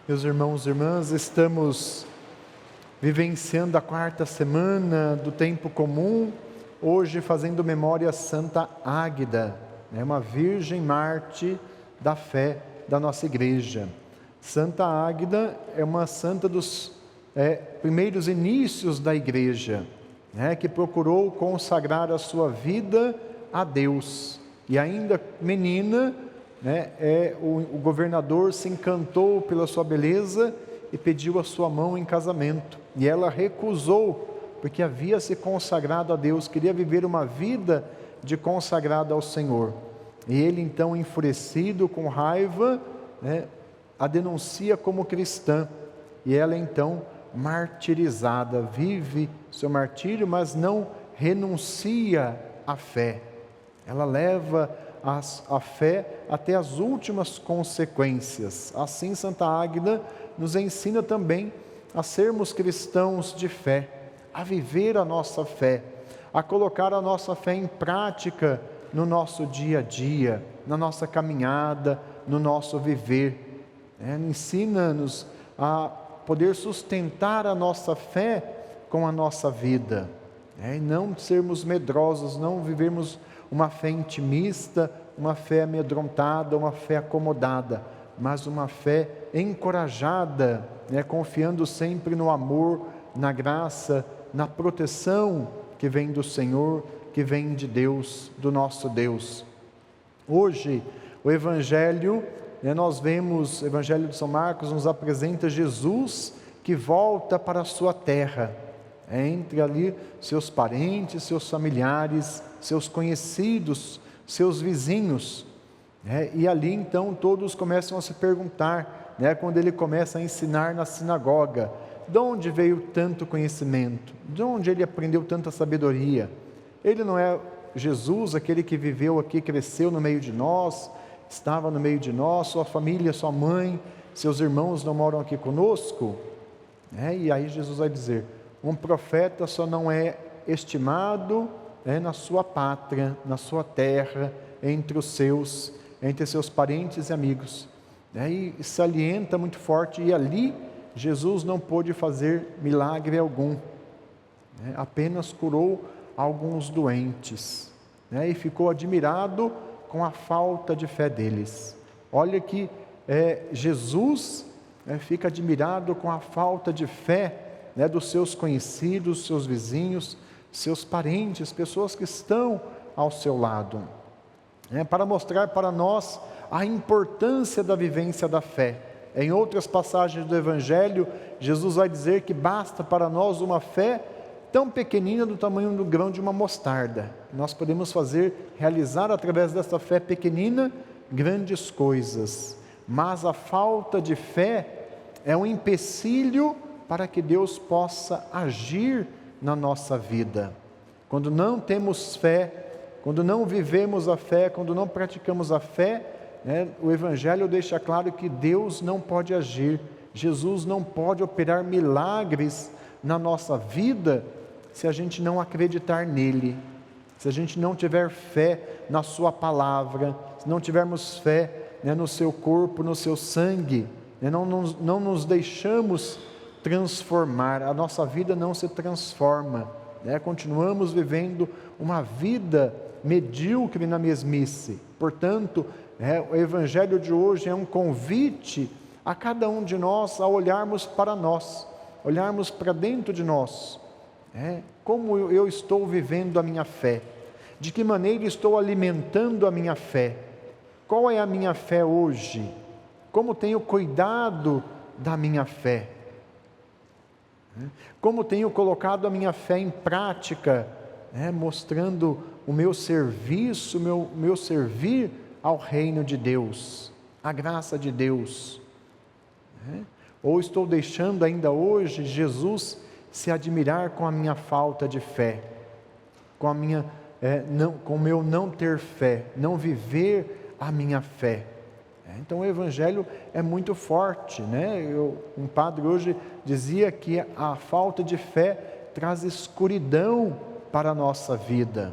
Meus irmãos e irmãs, estamos vivenciando a quarta semana do tempo comum, hoje fazendo memória a Santa Águida, uma Virgem Mártir da fé da nossa igreja. Santa Águida é uma santa dos primeiros inícios da igreja, que procurou consagrar a sua vida a Deus. E ainda menina, o governador se encantou pela sua beleza e pediu a sua mão em casamento. E ela recusou, porque havia se consagrado a Deus, queria viver uma vida de consagrada ao Senhor. E ele então, enfurecido, com raiva, a denuncia como cristã. E ela então, martirizada, vive seu martírio, mas não renuncia à fé. Ela leva a fé até as últimas consequências. Assim, Santa Águida nos ensina também a sermos cristãos de fé, a viver a nossa fé, a colocar a nossa fé em prática no nosso dia a dia, na nossa caminhada, no nosso viver. Ensina-nos a poder sustentar a nossa fé com a nossa vida, e não sermos medrosos, não vivermos uma fé intimista, uma fé amedrontada, uma fé acomodada, mas uma fé encorajada, confiando sempre no amor, na graça, na proteção que vem do Senhor, que vem de Deus, do nosso Deus. Hoje, o Evangelho, nós vemos, o Evangelho de São Marcos nos apresenta Jesus que volta para a sua terra, entre ali seus parentes, seus familiares, seus conhecidos, seus vizinhos, e ali então todos começam a se perguntar, quando ele começa a ensinar na sinagoga, de onde veio tanto conhecimento, de onde ele aprendeu tanta sabedoria? Ele não é Jesus, aquele que viveu aqui, cresceu no meio de nós, estava no meio de nós, sua família, sua mãe, seus irmãos não moram aqui conosco? E aí Jesus vai dizer, um profeta só não é estimado na sua pátria, na sua terra, entre seus parentes e amigos. E salienta muito forte, e ali Jesus não pôde fazer milagre algum, apenas curou alguns doentes, e ficou admirado com a falta de fé deles. Olha que Jesus fica admirado com a falta de fé dos seus conhecidos, seus vizinhos, seus parentes, pessoas que estão ao seu lado, para mostrar para nós a importância da vivência da fé. Em outras passagens do Evangelho, Jesus vai dizer que basta para nós uma fé tão pequenina do tamanho do grão de uma mostarda. Nós podemos realizar através dessa fé pequenina grandes coisas, mas a falta de fé é um empecilho para que Deus possa agir na nossa vida. Quando não temos fé, quando não vivemos a fé, quando não praticamos a fé, o Evangelho deixa claro que Deus não pode agir, Jesus não pode operar milagres na nossa vida se a gente não acreditar nele, se a gente não tiver fé na sua palavra, se não tivermos fé no seu corpo, no seu sangue, não nos deixamos transformar, a nossa vida não se transforma, continuamos vivendo uma vida medíocre na mesmice. Portanto, o Evangelho de hoje é um convite a cada um de nós a olharmos para nós, olharmos para dentro de nós, como eu estou vivendo a minha fé, de que maneira estou alimentando a minha fé, qual é a minha fé hoje, como tenho cuidado da minha fé, como tenho colocado a minha fé em prática, mostrando o meu serviço, meu servir ao reino de Deus, a graça de Deus, ou estou deixando ainda hoje Jesus se admirar com a minha falta de fé, com o meu não ter fé, não viver a minha fé. Então o Evangelho é muito forte, um padre hoje dizia que a falta de fé traz escuridão para a nossa vida.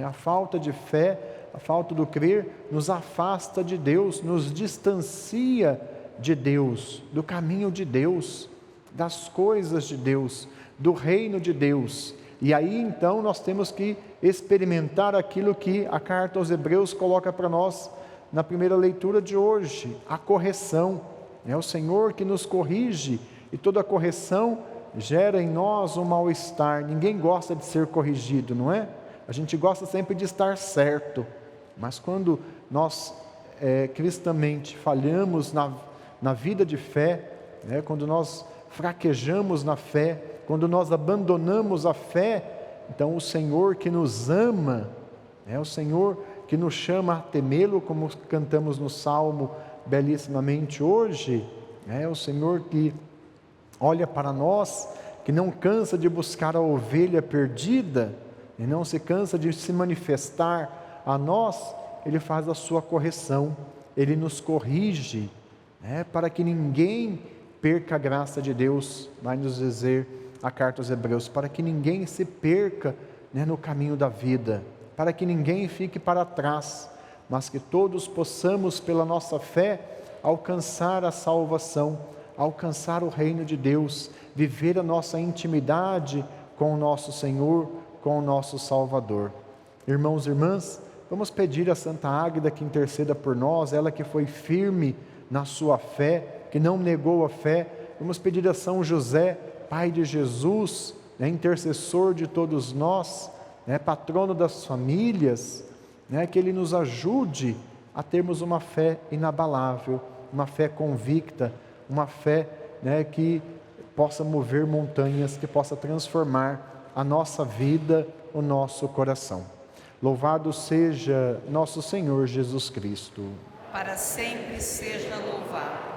A falta de fé, a falta do crer nos afasta de Deus, nos distancia de Deus, do caminho de Deus, das coisas de Deus, do reino de Deus. E aí então nós temos que experimentar aquilo que a carta aos Hebreus coloca para nós na primeira leitura de hoje, a correção. É o Senhor que nos corrige, e toda correção gera em nós um mal-estar. Ninguém gosta de ser corrigido, não é? A gente gosta sempre de estar certo, mas quando nós cristamente falhamos na vida de fé, quando nós fraquejamos na fé, quando nós abandonamos a fé, então o Senhor que nos ama, o Senhor que nos chama a temê-lo, como cantamos no Salmo belíssimamente hoje, é o Senhor que olha para nós, que não cansa de buscar a ovelha perdida, e não se cansa de se manifestar a nós. Ele faz a sua correção, Ele nos corrige, para que ninguém perca a graça de Deus, vai nos dizer a carta aos Hebreus, para que ninguém se perca no caminho da vida, para que ninguém fique para trás, mas que todos possamos, pela nossa fé, alcançar a salvação, alcançar o reino de Deus, viver a nossa intimidade com o nosso Senhor, com o nosso Salvador. Irmãos e irmãs, vamos pedir a Santa Águeda que interceda por nós, ela que foi firme na sua fé, que não negou a fé. Vamos pedir a São José, Pai de Jesus, intercessor de todos nós, patrono das famílias, que Ele nos ajude a termos uma fé inabalável, uma fé convicta, uma fé que possa mover montanhas, que possa transformar a nossa vida, o nosso coração. Louvado seja nosso Senhor Jesus Cristo. Para sempre seja louvado.